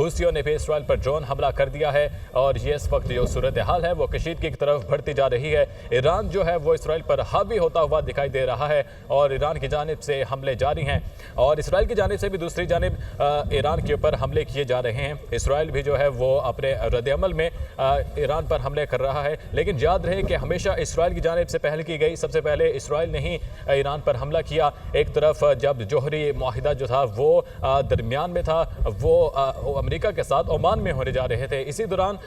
हूसियों ने भी इसराइल पर ड्रोन हमला कर दिया है और ये इस वक्त जो सूरत हाल है वो कशीदगी की तरफ बढ़ती जा रही है। ईरान जो है वो इसराइल पर हावी होता हुआ दिखाई दे रहा है और ईरान की जानिब से हमले जारी हैं और इसराइल की जानिब से भी दूसरी जानिब ईरान के ऊपर हमले किए जा रहे हैं। इसराइल भी जो है वो अपने रद्द-ए-अमल में ईरान पर हमले कर रहा है, लेकिन याद रहे कि हमेशा इसराइल की जानिब से पहल की गई। सबसे पहले इसराइल ने ही ईरान पर हमला किया। एक तरफ जब जोहरी मुआहिदा जो था वो दरमियान में था, वो अमेरिका के साथ ओमान में होने जा रहे थे। इसी दौरान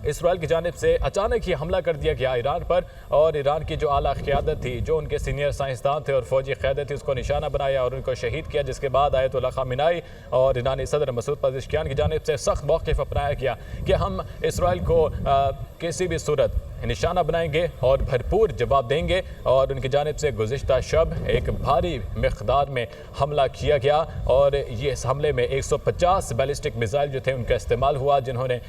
इसराइल की जानिब से अचानक ही हमला कर दिया गया ईरान पर और ईरान की जो आला क़यादत थी, जो उनके सीनियर साइंसदान थे और फौजी क़यादत थी, उसको निशाना बनाया और उनको शहीद किया। जिसके बाद आयतुल्लाह ख़ामेनी और ईरानी सदर मसूद पेज़ेश्कियान की जानिब से सख्त मौक़िफ़ अपनाया गया कि हम इसराइल को किसी भी सूरत निशाना बनाएंगे और भरपूर जवाब देंगे और उनकी जानिब से गुज़िश्ता शब एक भारी मिक़दार में हमला किया गया और ये इस हमले में 150 बैलिस्टिक मिसाइल जो थे उनका इस्तेमाल हुआ, जिन्होंने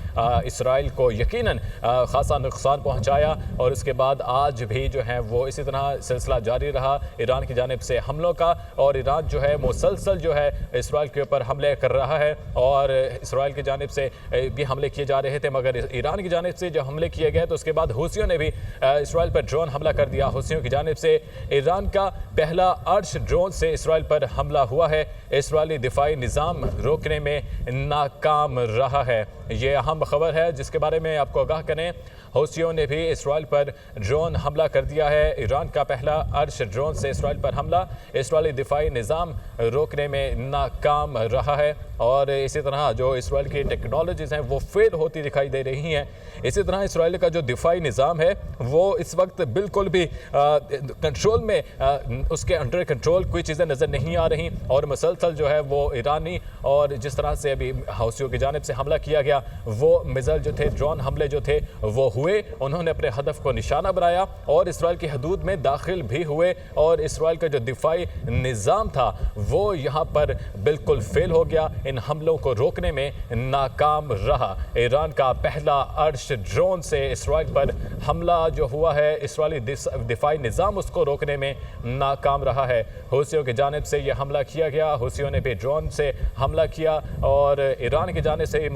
इसराइल को यकीनन ख़ासा नुकसान पहुँचाया। और उसके बाद आज भी जो है वो इसी तरह सिलसिला जारी रहा ईरान की जानिब से हमलों का और ईरान जो है मुसलसल जो है इसराइल के ऊपर हमले कर रहा है और इसराइल की जानिब से भी हमले किए जा रहे थे, मगर ईरान की जानिब से जब हमले किए गए तो उसके बाद हूसियों ने भी इसराइल पर ड्रोन हमला कर दिया। हूसियों की जानिब से ईरान का पहला अर्श ड्रोन से इसराइल पर हमला हुआ है। इसराइली दिफाई निज़ाम रोकने में नाकाम रहा है। ये अहम खबर है जिसके बारे में आपको आगाह करें। हूसियों ने भी इसराइल पर ड्रोन हमला कर दिया है। ईरान का पहला अर्श ड्रोन से इसराइल पर हमला, इसराइली दिफाई निज़ाम रोकने में नाकाम रहा है और इसी तरह जो इसराइल की टेक्नोलॉजीज़ हैं वो फेल होती दिखाई दे रही हैं। इसी तरह इसराइल का जो दिफाई निज़ाम है वो इस वक्त बिल्कुल भी कंट्रोल में, उसके अंडर कंट्रोल कोई चीज़ें नज़र नहीं आ रही और मुसलसल जो है वो ईरानी और जिस तरह से अभी हूसियों की जानिब से हमला किया गया वो मिसाइल जो थे, ड्रोन हमले जो थे वो हुए, उन्होंने अपने हदफ को निशाना बनाया और इसराइल की हदूद में दाखिल भी हुए और इसराइल का जो दिफाई निज़ाम था वो यहाँ पर बिल्कुल फेल हो गया, इन हमलों को रोकने में नाकाम रहा। ईरान का पहला अर्श ड्रोन से इसराइल पर हमला जो हुआ है, इसराइली दिफाई निज़ाम उसको रोकने में नाकाम रहा है। हूसियों की जानिब से यह हमला किया गया, हूसियों ने भी ड्रोन से हमला किया और ईरान की जानिब से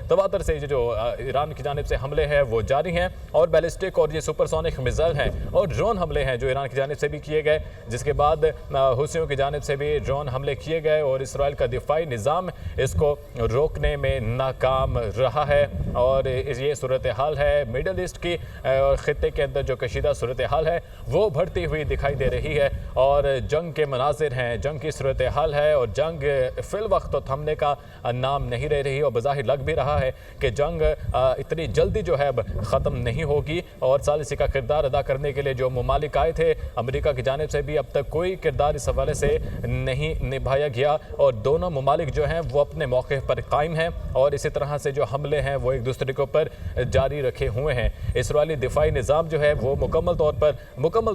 तवातर से जो ईरान की जानिब से हमले हैं वो जारी हैं और बैलिस्टिक और ये सुपरसोनिक मिसाइल हैं और ड्रोन हमले हैं जो ईरान की जानिब से भी किए गए, जिसके बाद हूसियों की जानिब से भी ड्रोन हमले किए गए और इसराइल का दिफाई निज़ाम इसको रोकने में नाकाम रहा है। और ये सूरत हाल है मिडल ईस्ट की और ख़ित्ते के अंदर जो कशीदा सूरत हाल है वो बढ़ती हुई दिखाई दे रही है और जंग के मनाजिर हैं, जंग की सूरत हाल है और जंग फ़िल वक्त तो थमने का नाम नहीं ले रही और बज़ाहिर लग भी रहा है कि जंग इतनी जल्दी जो है अब ख़त्म नहीं होगी और सालिसी का किरदार अदा करने के लिए जो ममालिक आए थे अमेरिका की जानिब से भी अब तक कोई किरदार इस हवाले से नहीं निभाया गया और दोनों ममालिक जो हैं वो अपने मौके पर कायम हैं और इसी तरह से जो हमले हैं वो एक दूसरे के ऊपर जारी रखे हुए हैं। इसराइली दिफाई निज़ाम जो है वो मुकम्मल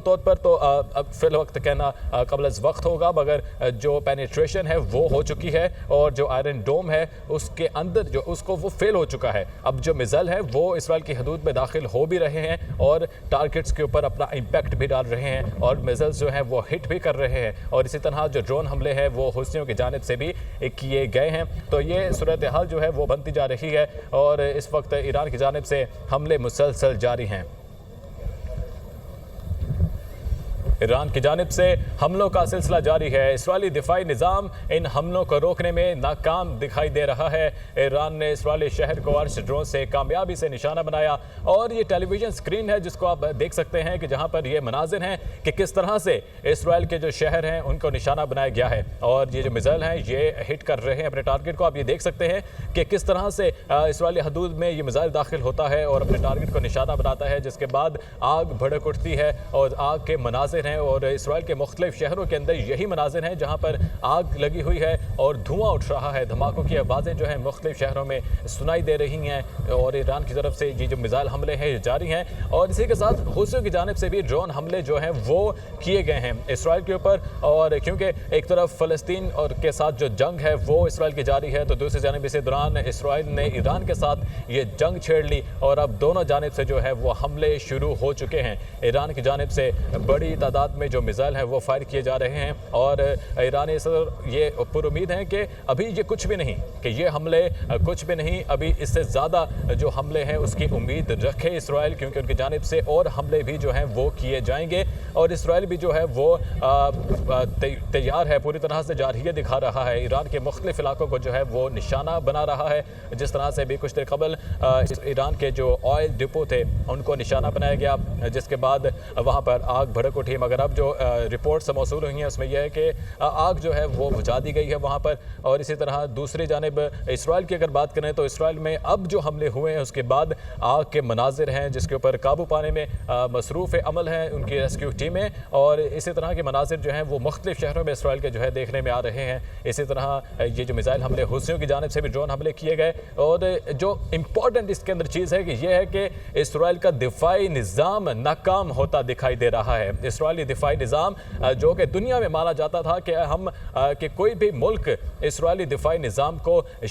तौर पर तो अब फ़िल वक्त कहना कबल अज़ वक्त होगा, मगर जो पेनिट्रेशन है वो हो चुकी है और जो आयरन डोम है उसके अंदर जो उसको वो फेल हो चुका है। अब जो मिसाइल है वो इसराइल की हदूद में दाखिल हो भी रहे हैं और टारगेट्स के ऊपर अपना इम्पैक्ट भी डाल रहे हैं और मिसाइल्स जो हैं वो हिट भी कर रहे हैं और इसी तरह जो ड्रोन हमले हैं वो हूसियों की जानिब से भी किए गए हैं। तो ये सूरत हाल जो है वो बनती जा रही है और इस वक्त ईरान की जानिब से हमले मुसलसल जारी हैं। ईरान की जानिब से हमलों का सिलसिला जारी है। इसराइली दिफाई निज़ाम इन हमलों को रोकने में नाकाम दिखाई दे रहा है। ईरान ने इसराइली शहर को अर्श ड्रोन से कामयाबी से निशाना बनाया और ये टेलीविज़न स्क्रीन है जिसको आप देख सकते हैं कि जहां पर ये मनाजिर हैं कि किस तरह से इसराइल के जो शहर हैं उनको निशाना बनाया गया है और ये जो मिसाइल हैं ये हिट कर रहे हैं अपने टारगेट को। आप ये देख सकते हैं कि किस तरह से इसराइली हदूद में ये मिसाइल दाखिल होता है और अपने टारगेट को निशाना बनाता है, जिसके बाद आग भड़क उठती है और आग के मनाजिर हैं और इसराइल के मुख्तलिफ शहरों के अंदर यही मनाजिर हैं जहाँ पर आग लगी हुई है और धुआं उठ रहा है। धमाकों की आवाज़ें जो हैं मुख्तलिफ शहरों में सुनाई दे रही हैं और ईरान की तरफ से ये जो मिसाइल हमले हैं जारी हैं और इसी के साथ हूसियों की जानिब से भी ड्रोन हमले जो हैं वो किए गए हैं इसराइल के ऊपर। और क्योंकि एक तरफ फ़लस्तीन और के साथ जो जंग है वो इसराइल की जारी है तो दूसरी जानिब इसी दौरान इसराइल ने ईरान के साथ ये जंग छेड़ ली और अब दोनों जानिब से जो है वो हमले शुरू हो चुके हैं। ईरान की जानिब से बड़ी तादाद तादाद में जो मिसाइल हैं वो फायर किए जा रहे हैं और ईरानी सदर ये पुर उम्मीद हैं कि अभी ये कुछ भी नहीं, कि ये हमले कुछ भी नहीं, अभी इससे ज़्यादा जो हमले हैं उसकी उम्मीद रखे इसराइल, क्योंकि उनकी जानिब से और हमले भी जो हैं वो किए जाएंगे और इसराइल भी जो है वो तैयार है, पूरी तरह से जारहियत दिखा रहा है, ईरान के मुख्तलिफ इलाकों को जो है वो निशाना बना रहा है। जिस तरह से भी कुछ देर कबल ईरान के जो ऑयल डिपो थे उनको निशाना बनाया गया, जिसके बाद वहाँ पर आग भड़क उठी, मगर अब जो रिपोर्ट्स मौसूल हुई हैं उसमें यह है कि आग जो है वो बुझा दी गई है वहाँ पर। और इसी तरह दूसरी जानिब इसराइल की अगर बात करें तो इसराइल में अब जो हमले हुए हैं उसके बाद आग के मनाजिर हैं जिसके ऊपर काबू पाने में मसरूफ़ अमल हैं उनकी रेस्क्यू टीमें, और इसी तरह के मनाजिर जो हैं वो मुख्तलिफ शहरों में इसराइल के जो है देखने में आ रहे हैं। इसी तरह ये जो मिसाइल हमले हुसियों की जानिब से भी ड्रोन हमले किए गए, और जो इम्पोर्टेंट इसके अंदर चीज़ है कि यह है कि इसराइल का दिफाई निज़ाम नाकाम होता दिखाई दे रहा है। इसराइली दिफाई निज़ाम जो कि दुनिया में माना जाता था कि कि कोई भी मुल्क इसराइली दिफाई निज़ाम को